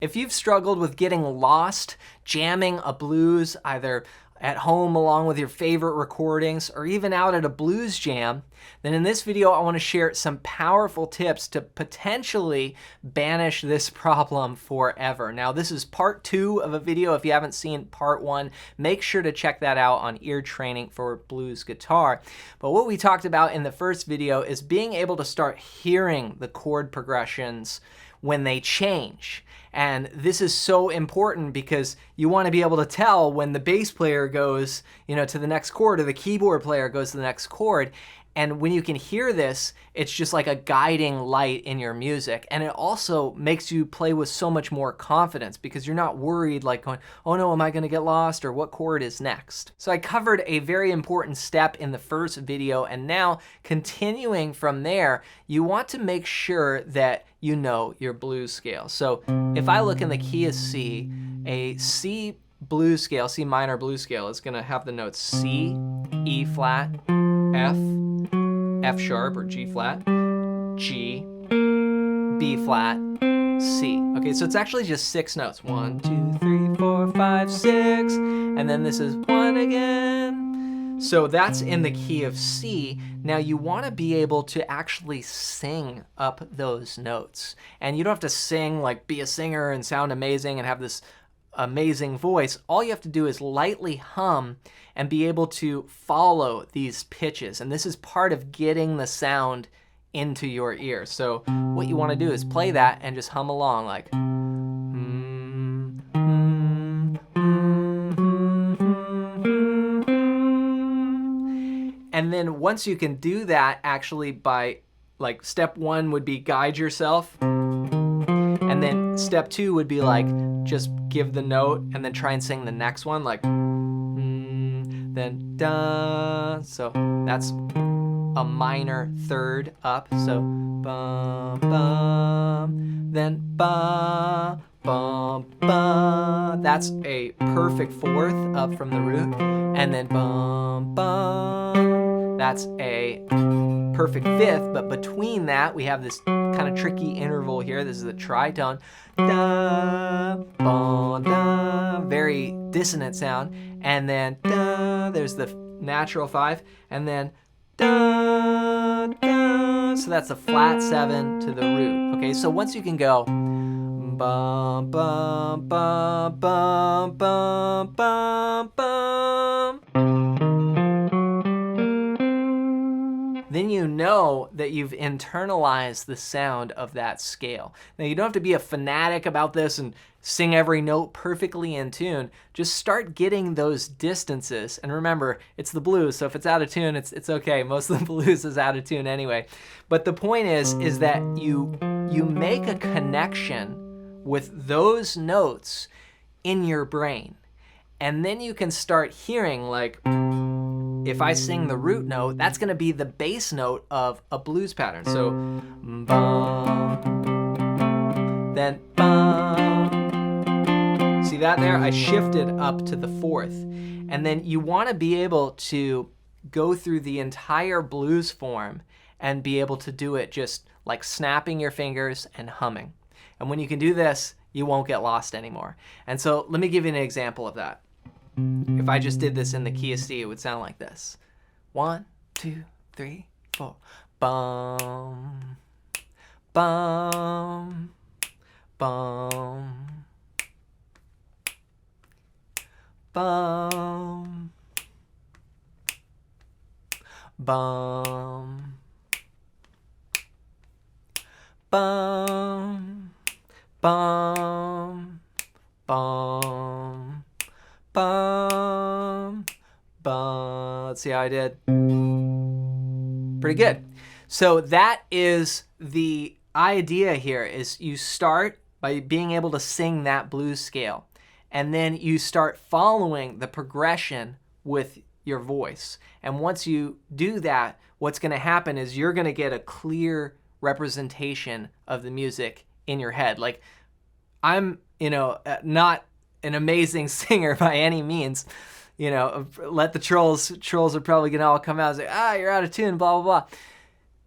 If you've struggled with getting lost, jamming a blues either at home along with your favorite recordings or even out at a blues jam, then in this video I want to share some powerful tips to potentially banish this problem forever. Now this is part 2 of a video. If you haven't seen part 1, make sure to check that out on Ear Training for Blues Guitar. But what we talked about in the first video is being able to start hearing the chord progressions when they change. And this is so important because you want to be able to tell when the bass player goes, to the next chord, or the keyboard player goes to the next chord. And when you can hear this, it's just like a guiding light in your music. And it also makes you play with so much more confidence because you're not worried like going, oh no, am I going to get lost, or what chord is next? So I covered a very important step in the first video, and now continuing from there, you want to make sure that you know your blues scale. So if I look in the key of C, a C blues scale, C minor blues scale, is going to have the notes C, E flat, F, F sharp or G flat, G, B flat, C. Okay, so it's actually just 6 notes. 1, 2, 3, 4, 5, 6, and then this is 1 again. So that's in the key of C. Now you want to be able to actually sing up those notes. And you don't have to sing like be a singer and sound amazing and have this amazing voice. All you have to do is lightly hum and be able to follow these pitches. And this is part of getting the sound into your ear. So what you want to do is play that and just hum along like and then once you can do that, actually by like step 1 would be guide yourself. And then step 2 would be like, just give the note and then try and sing the next one, like, then da. So that's a minor third up. So bum, bum, then ba, bum, ba. That's a perfect 4th up from the root. And then bum, bum. That's a perfect 5th, but between that we have this kind of tricky interval here. This is a tritone, da, ba, da, very dissonant sound, and then da, there's the natural 5, and then da, da, so that's a flat 7 to the root. Okay, so once you can go bum, bum, bum, bum, bum, bum, bum, then you know that you've internalized the sound of that scale. Now you don't have to be a fanatic about this and sing every note perfectly in tune. Just start getting those distances. And remember, it's the blues, so if it's out of tune, it's okay. Most of the blues is out of tune anyway. But the point is that you make a connection with those notes in your brain. And then you can start hearing, like, if I sing the root note, that's going to be the bass note of a blues pattern. So, bum, then bum. See that there? I shifted up to the 4th. And then you want to be able to go through the entire blues form and be able to do it just like snapping your fingers and humming. And when you can do this, you won't get lost anymore. And so let me give you an example of that. If I just did this in the key of C, it would sound like this. 1, 2, 3, 4. Bum, bum, bum, bum, bum, bum, bum, bum, bum, bum. Let's see how I did. Pretty good. So that is the idea here, is you start by being able to sing that blues scale. And then you start following the progression with your voice. And once you do that, what's going to happen is you're going to get a clear representation of the music in your head. Like, I'm, not an amazing singer by any means. Let the trolls are probably going to all come out and say, you're out of tune, blah, blah, blah.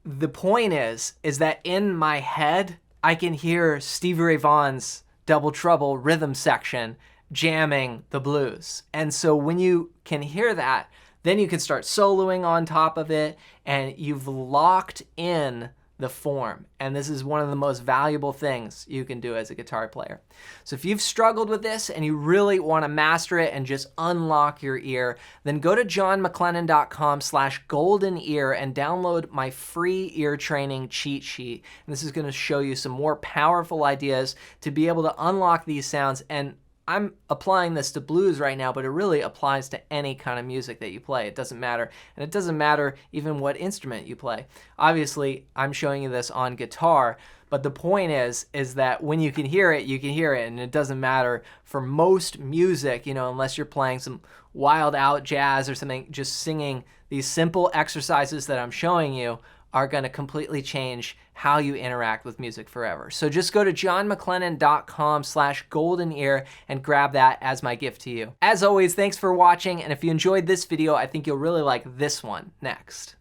The point is that in my head, I can hear Stevie Ray Vaughan's double trouble rhythm section jamming the blues. And so when you can hear that, then you can start soloing on top of it, and you've locked in the form. And this is one of the most valuable things you can do as a guitar player. So if you've struggled with this and you really want to master it and just unlock your ear, then go to johnmcclennan.com/golden-ear and download my free ear training cheat sheet. And this is going to show you some more powerful ideas to be able to unlock these sounds. And I'm applying this to blues right now, but it really applies to any kind of music that you play. It doesn't matter. And it doesn't matter even what instrument you play. Obviously, I'm showing you this on guitar, but the point is that when you can hear it, you can hear it. And it doesn't matter for most music, you know, unless you're playing some wild out jazz or something, just singing these simple exercises that I'm showing you are going to completely change how you interact with music forever. So just go to johnmcclennan.com/golden-ear and grab that as my gift to you. As always, thanks for watching, and if you enjoyed this video, I think you'll really like this one next.